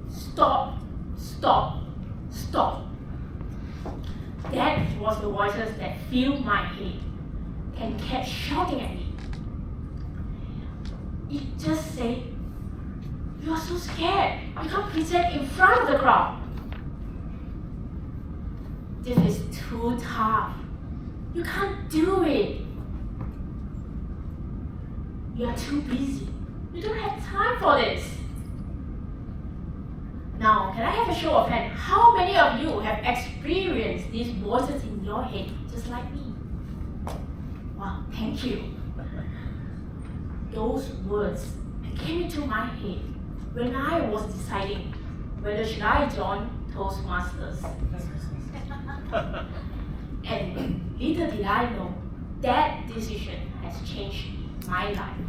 Stop, stop, stop. That was the voices that filled my head and kept shouting at me. It just said, "You are so scared. You can't present in front of the crowd. This is too tough. You can't do it. You are too busy. You don't have time for this." Now, can I have a show of hands? How many of you have experienced these voices in your head, just like me? Wow, thank you. Those words came into my head when I was deciding whether should I join Toastmasters. And little did I know, that decision has changed my life.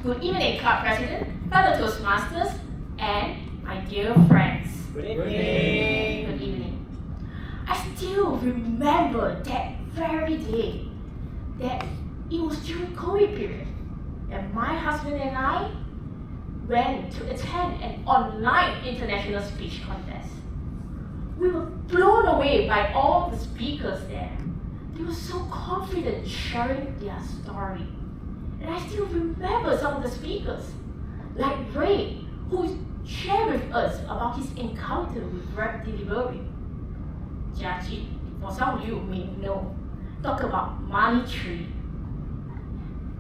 Good evening, Club President, fellow Toastmasters, and my dear friends. Good evening. Good evening. I still remember that very day, that it was during COVID period, and my husband and I went to attend an online international speech contest. We were blown away by all the speakers there. They were so confident sharing their story. And I still remember some of the speakers, like Ray, who shared with us about his encounter with Grab delivery. Jiaji, for some of you may know, talk about money tree.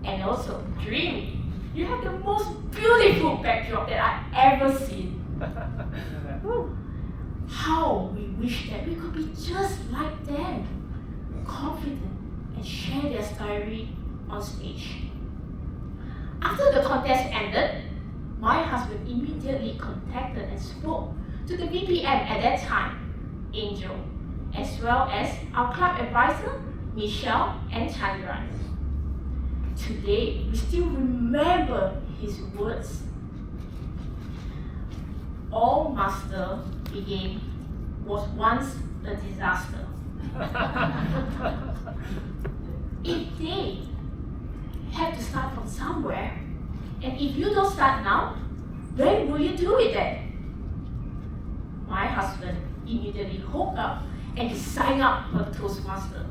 And also, Dreamy, you have the most beautiful backdrop that I've ever seen. How we wish that we could be just like them, confident and share their story on stage. After the contest ended, my husband immediately contacted and spoke to the VPM at that time, Angel, as well as our club advisor, Michelle and Chandran. Today, we still remember his words. All master beginning was once a disaster. If they have to start from somewhere, and if you don't start now, when will you do it then? My husband immediately hooked up and he signed up for the Toastmaster.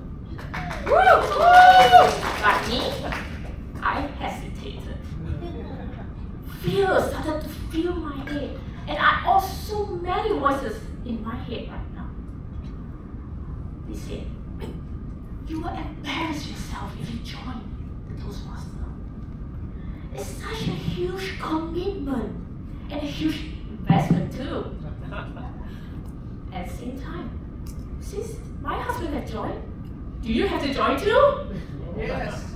Like me, I hesitated. Fear started to fill my head, and I also many voices in my head right now. They said, "You will embarrass yourself if you join the Toastmaster. It's such a huge commitment and a huge investment too." At the same time, since my husband had joined, do you have to join too? Yes.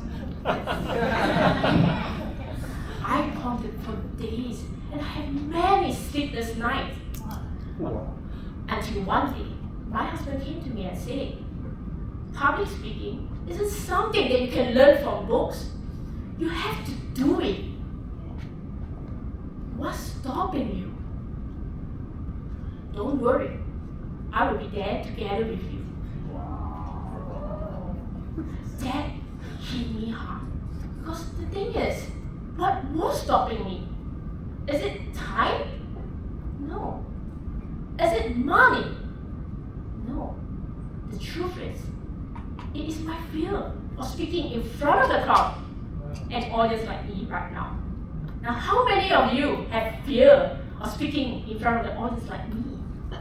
I pondered for days and I had many sleepless nights. Until one day, my husband came to me and said, "Public speaking isn't something that you can learn from books. You have to do it. What's stopping you? Don't worry, I will be there together with you." That hit me hard. Because the thing is, what was stopping me? Is it time? No. Is it money? No. The truth is, it is my fear of speaking in front of the crowd and audience like me right now. Now, how many of you have fear of speaking in front of the audience like me?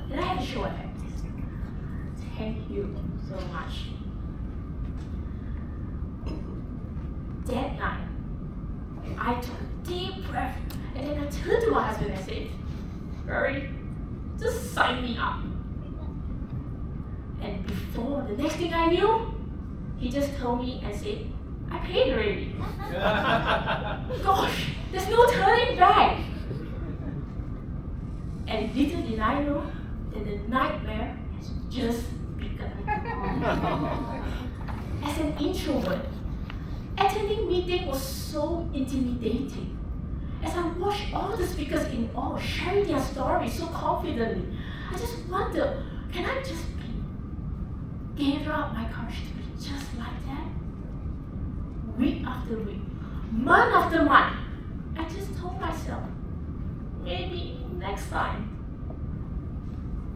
Did I have to show effect? Thank you so much. That night, I took a deep breath and then I turned to my husband and said, "Barry, just sign me up." And before the next thing I knew, he just told me and said, "I paid already." Gosh, there's no turning back. And little did I know that the nightmare has just begun. As an introvert, attending meeting was so intimidating. As I watched all the speakers in awe sharing their stories so confidently, I just wondered, can I just gather up my courage to be just like that? Week after week, month after month, I just told myself, maybe next time.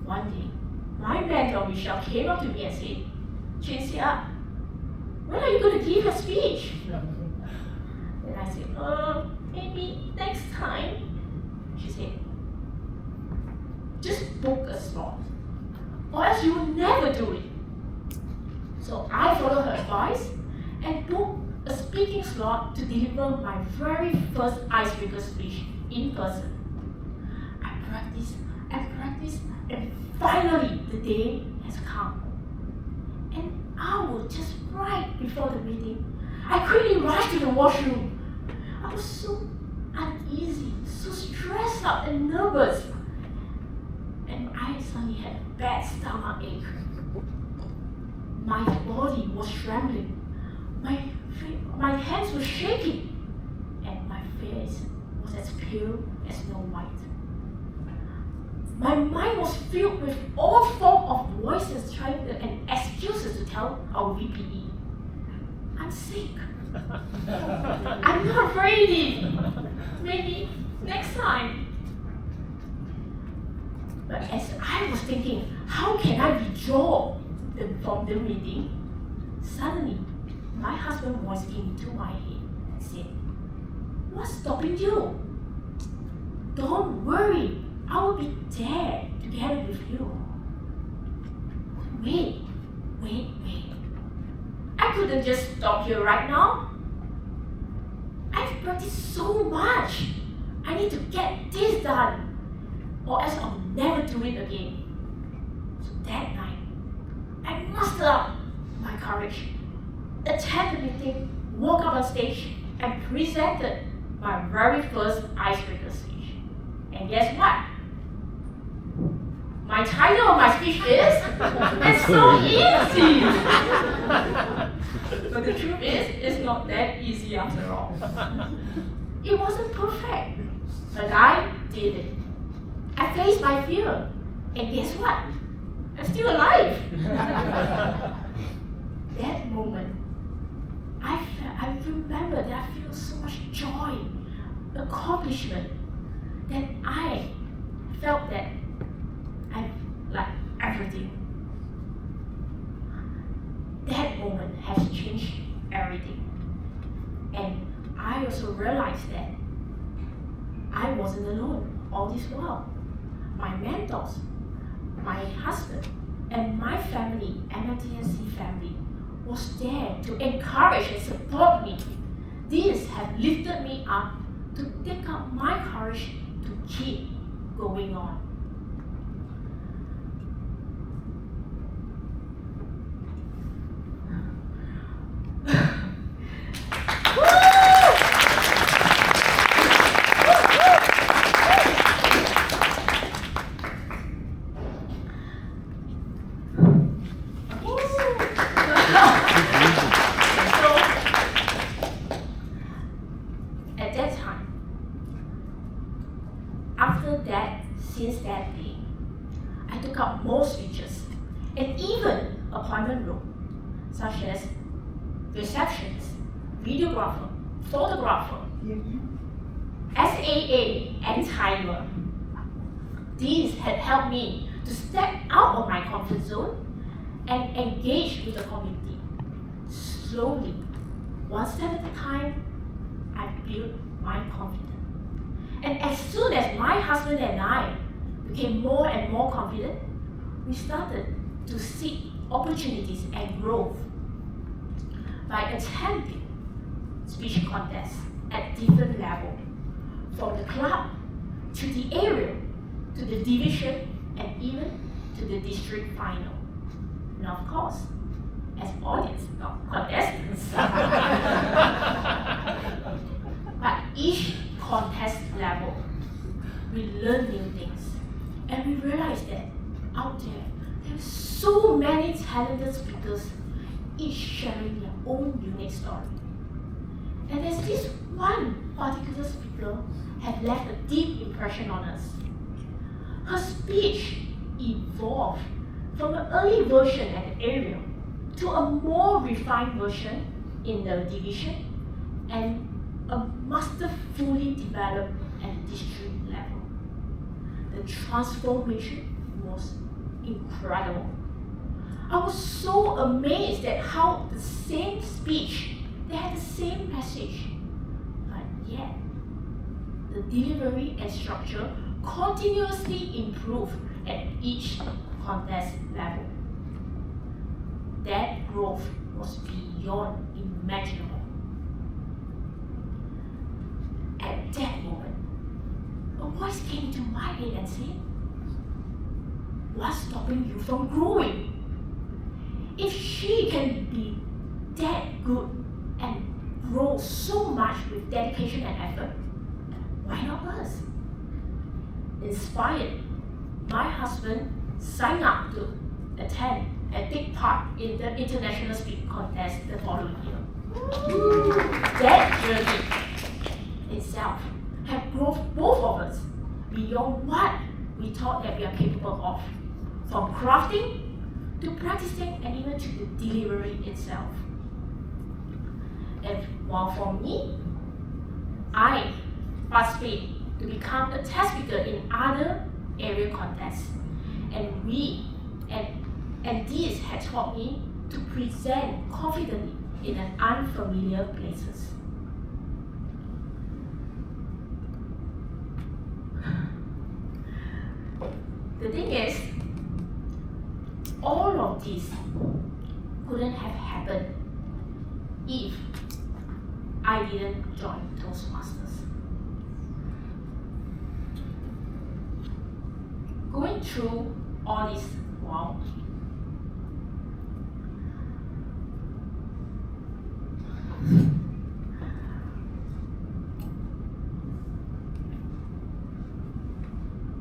One day, my mentor Michelle came up to me and said, Chinsia, when are you going to give your speech? And I said, maybe next time. She said, just book a slot, or else you will never do it. So I followed her advice and booked a speaking slot to deliver my very first icebreaker speech in person. I practiced and practiced, and finally the day has come. An hour just right before the meeting, I quickly rushed to the washroom. I was so uneasy, so stressed out and nervous, and I suddenly had a bad stomach ache. My body was trembling, my hands were shaking, and my face was as pale as Snow White. My mind was filled with all forms of voices and excuses to tell our VPE. I'm sick. I'm not ready. Maybe next time. But as I was thinking, how can I withdraw from the meeting? Suddenly, my husband's voice came into my head and said, what's stopping you? Don't worry, I will be there together with you. Wait. I couldn't just stop here right now. I've practiced so much. I need to get this done, or else I'll never do it again. So that night, I mustered up my courage, attended the meeting, walked up on stage, and presented my very first icebreaker speech. And guess what? My title of my speech is, it's so easy! But the truth is, it's not that easy after all. It wasn't perfect, but I did it. I faced my fear, and guess what? I'm still alive! That moment, I remember that I feel so much joy, accomplishment, that I felt that I like everything. That moment has changed everything. And I also realized that I wasn't alone all this while. My mentors, my husband, and my family, MMTMC family, was there to encourage and support me. This has lifted me up to take up my courage to keep going on. Since that day, I took up more speeches and even appointment roles, such as receptionist, videographer, photographer, SAA, and timer. These had helped me to step out of my comfort zone and engage with the community. Slowly, one step at a time, I built my confidence. And as soon as my husband and I became more and more confident, we started to seek opportunities and growth by attending speech contests at different levels, from the club to the area to the division and even to the district final. And of course, as audience, not contestants. But each contest level, we learn new things, and we realize that out there's so many talented speakers, each sharing their own unique story. And there's this one particular speaker had left a deep impression on us. Her speech evolved from an early version at the area to a more refined version in the division and a masterfully developed at the district level. the transformation was incredible. I was so amazed at how the same speech, they had the same message, but yet the delivery and structure continuously improved at each contest level. That growth was beyond imaginable. At that moment, a voice came into my head and said, "What's stopping you from growing? If she can be that good and grow so much with dedication and effort, why not us?" Inspired, my husband signed up to attend and take part in the international speed contest the following year. That journey itself had grown both of us beyond what we thought that we are capable of, from crafting to practicing and even to the delivery itself. And while for me, I participate to become a test speaker in other area contests, and this had taught me to present confidently in an unfamiliar places. The thing is, all of this couldn't have happened if I didn't join Toastmasters. Going through all this while,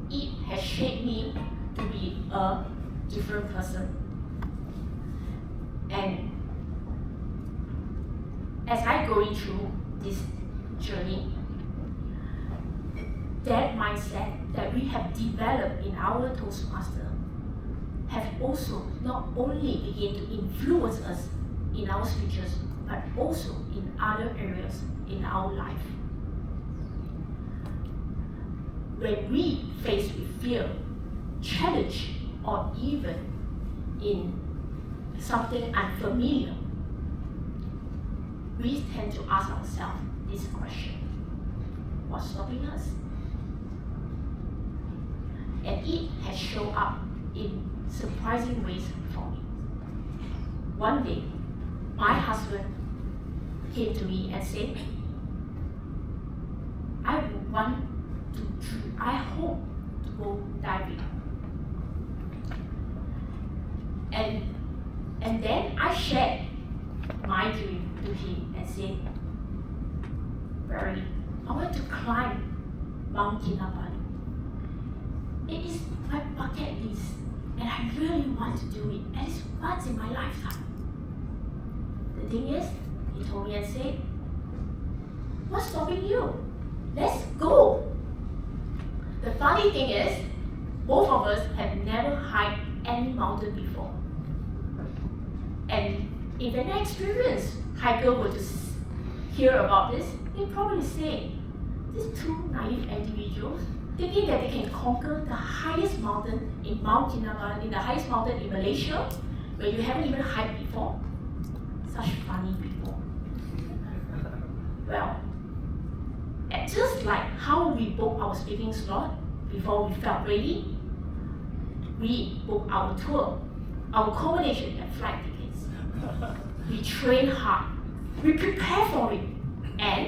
it has shaped me to be a different person. And as I going through this journey, that mindset that we have developed in our Toastmaster have also not only begin to influence us in our speeches, but also in other areas in our life. When we face with fear, challenge, or even in something unfamiliar, we tend to ask ourselves this question: what's stopping us? And it has shown up in surprising ways for me. One day, my husband came to me and said, I hope to go diving. And then I shared my dream to him and said, "Barry, I want to climb Mount Kinabalu. It is my bucket list, and I really want to do it, at least once in my lifetime." The thing is, he told me and said, "What's stopping you? Let's go." The funny thing is, both of us have never hiked any mountain before. And if an experienced hiker were to hear about this, they'd probably say, "These two naive individuals thinking that they can conquer the highest mountain in Mount Kinabalu, the highest mountain in Malaysia, where you haven't even hiked before. Such funny people." Well, just like how we booked our speaking slot before we felt ready, we booked our tour, our accommodation and flight tickets. We trained hard, we prepared for it, and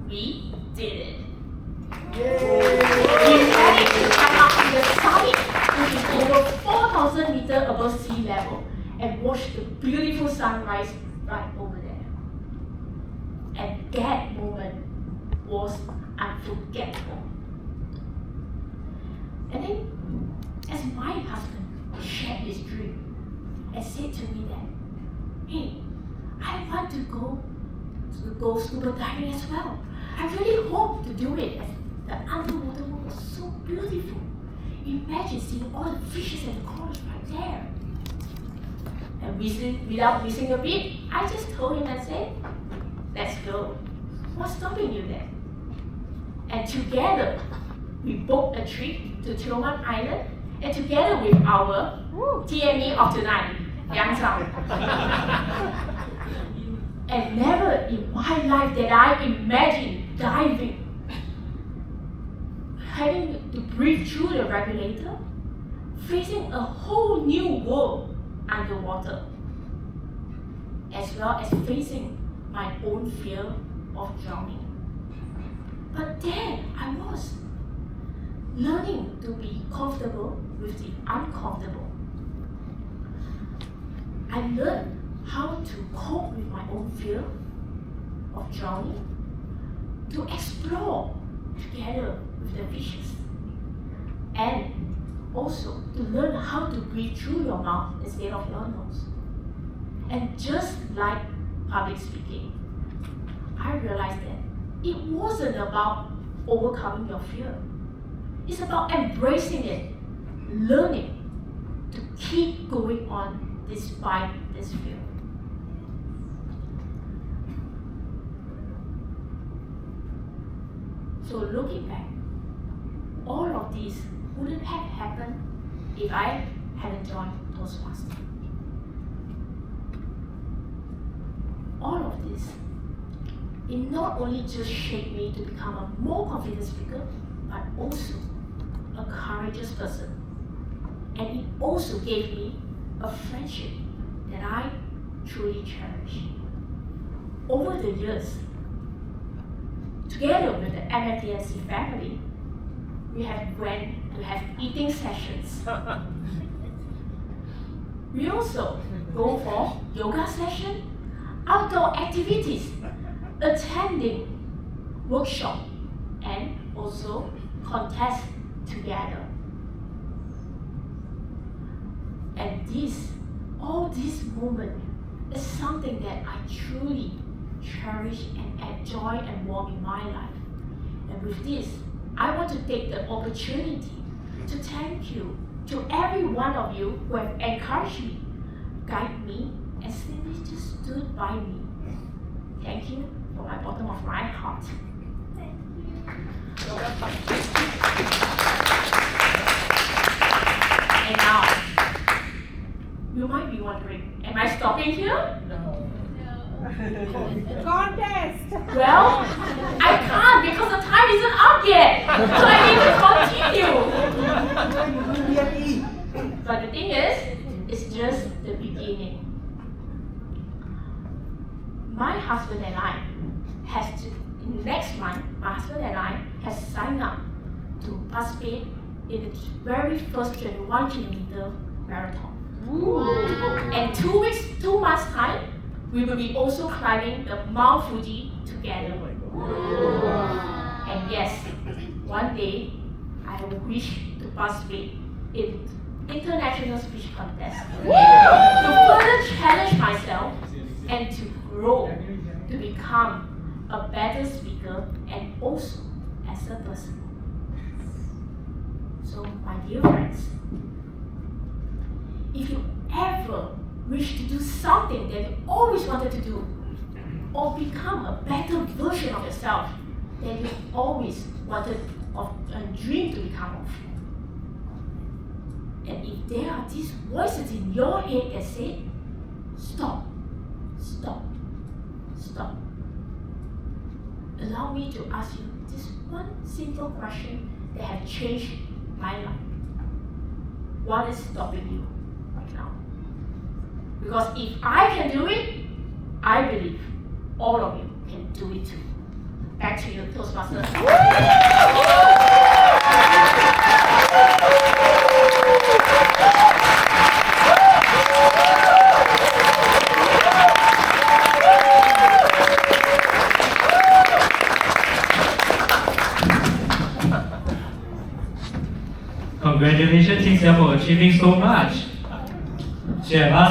we did it. We managed to climb up to the summit, which is over 4,000 meters above sea level, and watch the beautiful sunrise right over there. And that moment was unforgettable. And then, as my husband shared his dream and said to me that, "Hey, I want to go scuba diving as well. I really hope to do it, as the underwater world was so beautiful. Imagine seeing all the fishes and the corals right there." And without missing a beat, I just told him and said, "Let's go. What's stopping you there?" And together, we booked a trip to Tioman Island, and together with our TME of tonight, Yang Sang. And never in my life did I imagine diving, having to breathe through the regulator, facing a whole new world underwater, as well as facing my own fear of drowning. But then I was learning to be comfortable with the uncomfortable. I learned how to cope with my own fear of drowning, to explore together with the fishes, and also to learn how to breathe through your mouth instead of your nose. And just like public speaking, I realized that it wasn't about overcoming your fear. It's about embracing it, learning to keep going on despite this fear. So looking back, all of this wouldn't have happened if I hadn't joined Toastmaster. All of this, it not only just shaped me to become a more confident speaker, but also a courageous person. And it also gave me a friendship that I truly cherish. Over the years, together with the MMTMC family, we have went to have eating sessions. We also go for yoga session, outdoor activities, attending workshop, and also contests together. And all this moment is something that I truly cherish and enjoy and want in my life. And with this, I want to take the opportunity to thank you to every one of you who have encouraged me, guided me, and simply just stood by me. Thank you from my bottom of my heart. And now, you might be wondering, am I stopping here? No. Contest! Well, I can't because the time isn't up yet. So I need to continue. But the thing is, it's just the beginning. My husband and I next month, my husband and I have signed up to participate in the very first 21-kilometer marathon. And 2 months time, we will be also climbing the Mount Fuji together. And yes, one day I will wish to participate in international speech contest to further challenge myself and to grow to become a better speaker and also as a person. So my dear friends, if you ever wish to do something that you always wanted to do, or become a better version of yourself that you always wanted and dreamed to become of, and if there are these voices in your head that say, stop, stop, stop, allow me to ask you this one simple question that has changed my life. What is stopping you right now? Because if I can do it, I believe all of you can do it too. Back to you, Toastmaster. Congratulations, Liew, for achieving so much. Share us